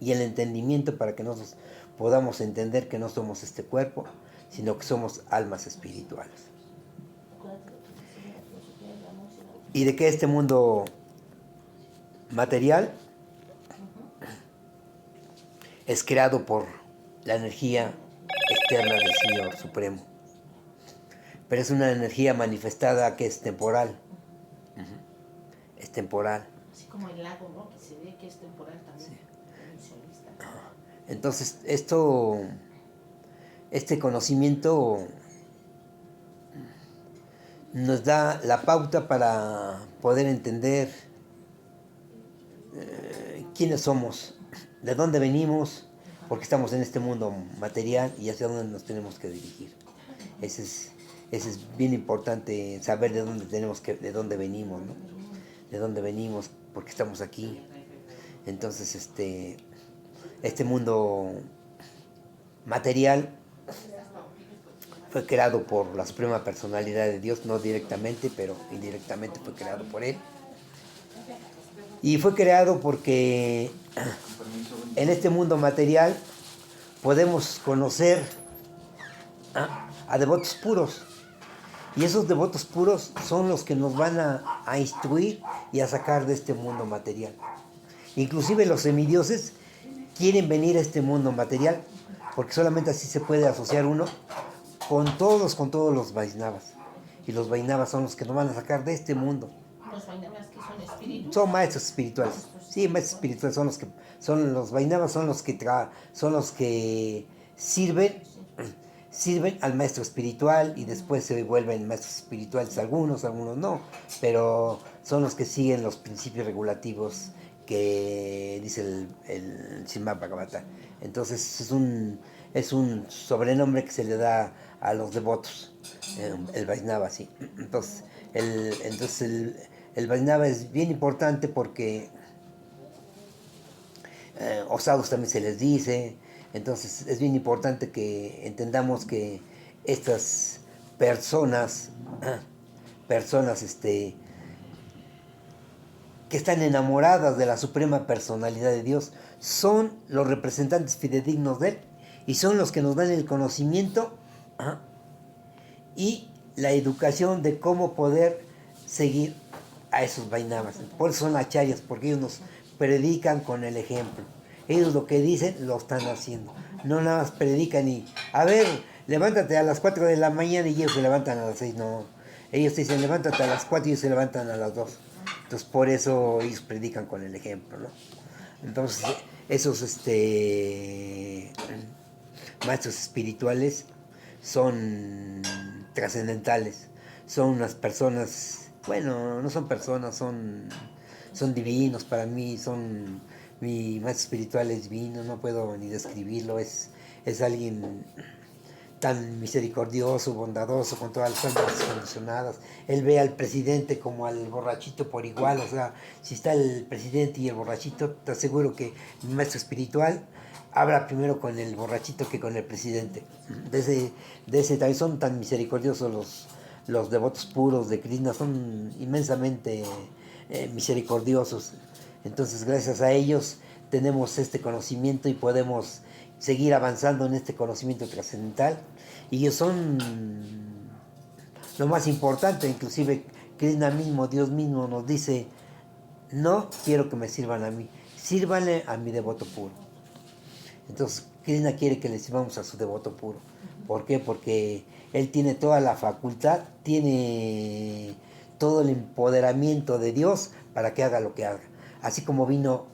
y el entendimiento para que nosotros podamos entender que no somos este cuerpo, sino que somos almas espirituales. Y de que este mundo material es creado por la energía externa del Señor Supremo. Pero es una energía manifestada que es temporal. Es temporal. Así como el lago, ¿no? Que se ve que es temporal también. Sí. Entonces, este conocimiento nos da la pauta para poder entender quiénes somos, de dónde venimos, porque estamos en este mundo material y hacia dónde nos tenemos que dirigir. Ese es bien importante, saber de dónde venimos, ¿no? De dónde venimos, porque estamos aquí. Entonces, este mundo material fue creado por la Suprema Personalidad de Dios, no directamente, pero indirectamente fue creado por Él. Y fue creado porque en este mundo material podemos conocer a devotos puros. Y esos devotos puros son los que nos van a instruir y a sacar de este mundo material. Inclusive los semidioses quieren venir a este mundo material, porque solamente así se puede asociar uno con todos los Vaisnavas. Y los Vaisnavas son los que nos van a sacar de este mundo. Los Vaisnavas que son espíritus. Son maestros espirituales. Sí, maestros espirituales son los Vaisnavas, son los que sirven al maestro espiritual y después se vuelven maestros espirituales algunos no, pero son los que siguen los principios regulativos que dice el Srimad Bhagavatam. Entonces es un sobrenombre que se le da a los devotos, el Vaisnava, sí. Entonces el Vaisnava es bien importante porque osados también se les dice. Entonces es bien importante que entendamos que estas personas que están enamoradas de la Suprema Personalidad de Dios son los representantes fidedignos de Él y son los que nos dan el conocimiento y la educación de cómo poder seguir a esos Vaisnavas. Por eso son acharyas, porque ellos nos predican con el ejemplo. Ellos lo que dicen lo están haciendo. No nada más predican y, a ver, levántate a las 4 de la mañana y ellos se levantan a las 6. No, ellos te dicen levántate a las 4 y ellos se levantan a las 2. Entonces por eso ellos predican con el ejemplo, ¿no? Entonces esos maestros espirituales son trascendentales. Son unas personas, bueno, no son personas, son divinos para mí, mi maestro espiritual es divino, no puedo ni describirlo, es alguien tan misericordioso, bondadoso con todas las almas descondicionadas. Él ve al presidente como al borrachito por igual, o sea, si está el presidente y el borrachito, te aseguro que mi maestro espiritual habla primero con el borrachito que con el presidente. De ese también son tan misericordiosos los devotos puros de Krishna, son inmensamente misericordiosos. Entonces, gracias a ellos tenemos este conocimiento y podemos seguir avanzando en este conocimiento trascendental. Y ellos son lo más importante. Inclusive Krishna mismo, Dios mismo nos dice, no quiero que me sirvan a mí, sírvanle a mi devoto puro. Entonces, Krishna quiere que le sirvamos a su devoto puro. ¿Por qué? Porque él tiene toda la facultad, tiene todo el empoderamiento de Dios para que haga lo que haga. Así como vino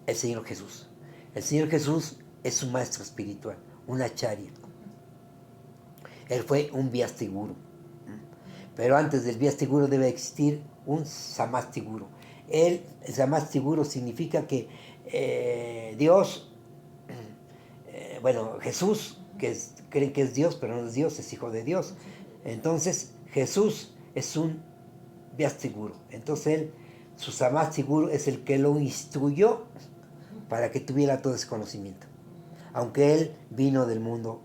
el Señor Jesús. El Señor Jesús es un maestro espiritual, un acharya. Él fue un Vyastiguru. Pero antes del Vyastiguru debe existir un Samastiguru. El Samastiguru significa que Dios, Jesús, creen que es Dios, pero no es Dios, es hijo de Dios. Entonces Jesús es un Vyastiguru. Entonces su Samastiguru es el que lo instruyó para que tuviera todo ese conocimiento. Aunque él vino del mundo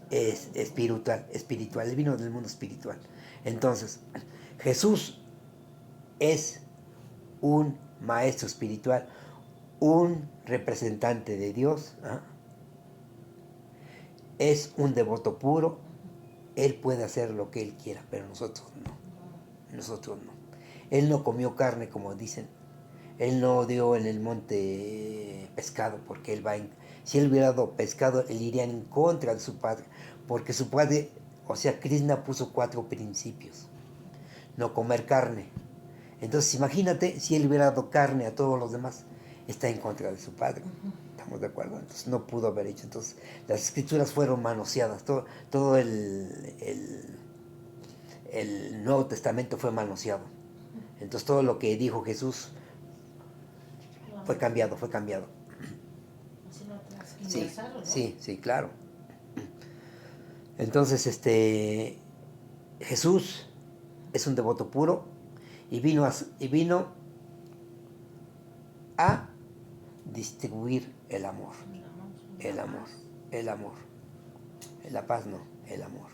espiritual, él vino del mundo espiritual. Entonces, Jesús es un maestro espiritual, un representante de Dios, es un devoto puro. Él puede hacer lo que él quiera, pero nosotros no. Él no comió carne, como dicen. Él no dio en el monte pescado, porque si él hubiera dado pescado, él iría en contra de su padre, porque su padre, o sea, Krishna puso 4 principios. No comer carne. Entonces imagínate, si él hubiera dado carne a todos los demás, está en contra de su padre. ¿Estamos de acuerdo? Entonces no pudo haber hecho. Entonces las escrituras fueron manoseadas, todo el Nuevo Testamento fue manoseado. Entonces todo lo que dijo Jesús fue cambiado. Sí, claro. Entonces, Jesús es un devoto puro y vino a distribuir el amor. El amor, el amor. La paz no, el amor.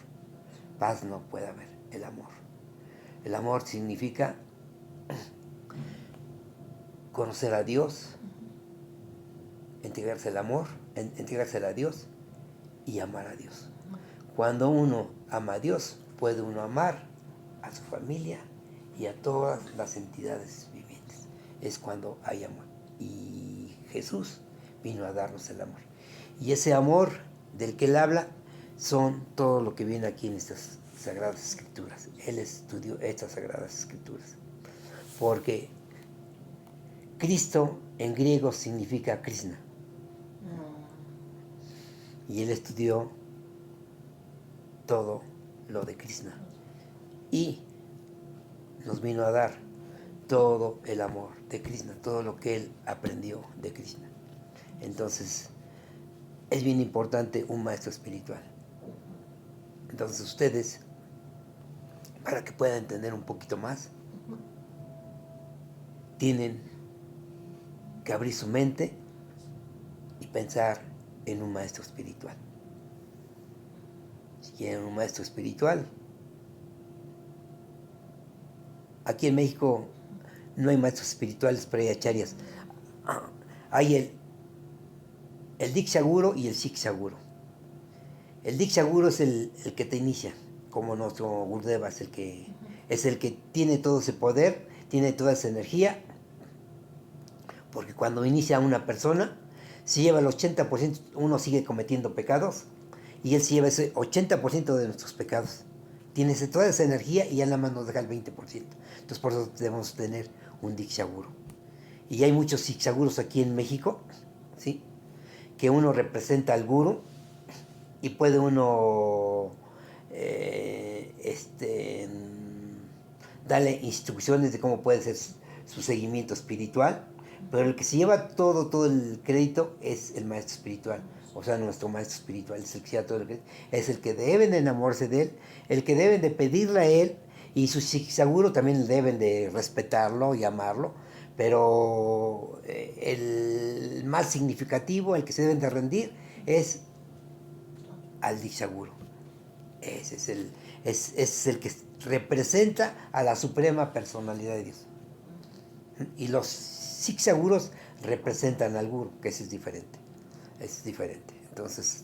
Paz no puede haber, el amor. El amor significa conocer a Dios, entregarse al amor, entregársela a Dios y amar a Dios. Cuando uno ama a Dios, puede uno amar a su familia y a todas las entidades vivientes. Es cuando hay amor. Y Jesús vino a darnos el amor. Y ese amor del que él habla son todo lo que viene aquí en estas Sagradas Escrituras. Él estudió estas Sagradas Escrituras. Porque Cristo en griego significa Krishna. Y él estudió todo lo de Krishna. Y nos vino a dar todo el amor de Krishna, todo lo que él aprendió de Krishna. Entonces, es bien importante un maestro espiritual. Entonces ustedes, para que puedan entender un poquito más, tienen que abrir su mente y pensar en un maestro espiritual. Si quieren un maestro espiritual, aquí en México no hay maestros espirituales, pero hay acharyas. Hay el Diksha Guru y el Shiksha Guru. El Diksha Guru es el que te inicia, como nuestro Gurudeva es el que tiene todo ese poder, tiene toda esa energía, porque cuando inicia a una persona, si lleva el 80%, uno sigue cometiendo pecados, y él se lleva ese 80% de nuestros pecados. Tiene toda esa energía y ya nada más nos deja el 20%. Entonces por eso debemos tener un Diksha Guru. Y hay muchos Diksha Gurus aquí en México, ¿sí? Que uno representa al Guru y puede uno darle instrucciones de cómo puede ser su seguimiento espiritual, pero el que se lleva todo el crédito es el maestro espiritual. O sea, nuestro maestro espiritual es el que lleva todo el crédito, es el que deben de enamorarse de él, el que deben de pedirle a él, y su seguro también deben de respetarlo y amarlo, pero el más significativo, el que se deben de rendir, es al Diksha Guru. Ese es el que representa a la suprema personalidad de Dios. Y los Diksha Gurus representan al Guru, que ese es diferente. Es diferente. Entonces,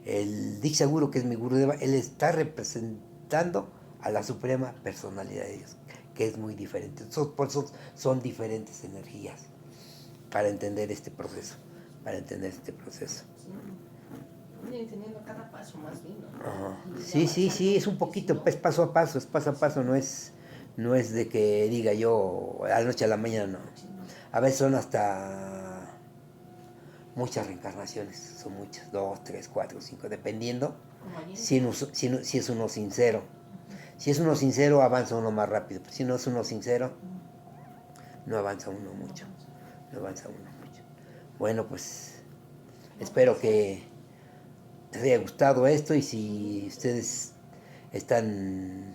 el Diksha Guru, que es mi Gurudeva, él está representando a la suprema personalidad de Dios, que es muy diferente. Por eso son diferentes energías para entender este proceso. Entendiendo cada paso más bien, ¿no? Sí, es un poquito, es paso a paso, no es de que diga yo a la noche a la mañana, no. A veces son hasta muchas reencarnaciones, son muchas, 2, 3, 4, 5, dependiendo si es uno sincero. Si es uno sincero, avanza uno más rápido, pero si no es uno sincero, no avanza uno mucho. Bueno, pues espero que les haya gustado esto, y si ustedes están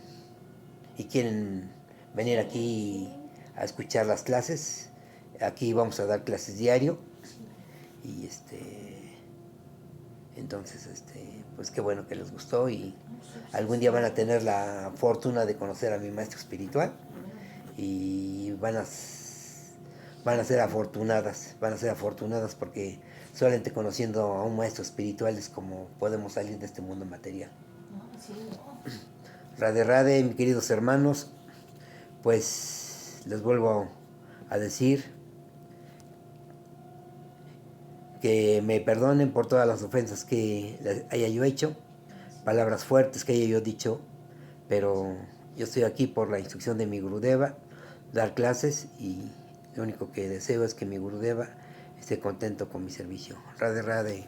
y quieren venir aquí a escuchar las clases, aquí vamos a dar clases diario, y entonces pues qué bueno que les gustó, y algún día van a tener la fortuna de conocer a mi maestro espiritual, y van a ser afortunadas porque solamente conociendo a un maestro espiritual es como podemos salir de este mundo material. Radhe Radhe, mis queridos hermanos, pues les vuelvo a decir que me perdonen por todas las ofensas que haya yo hecho, palabras fuertes que haya yo dicho, pero yo estoy aquí por la instrucción de mi Gurudeva, dar clases, y lo único que deseo es que mi Gurudeva esté contento con mi servicio. Radhe Radhe.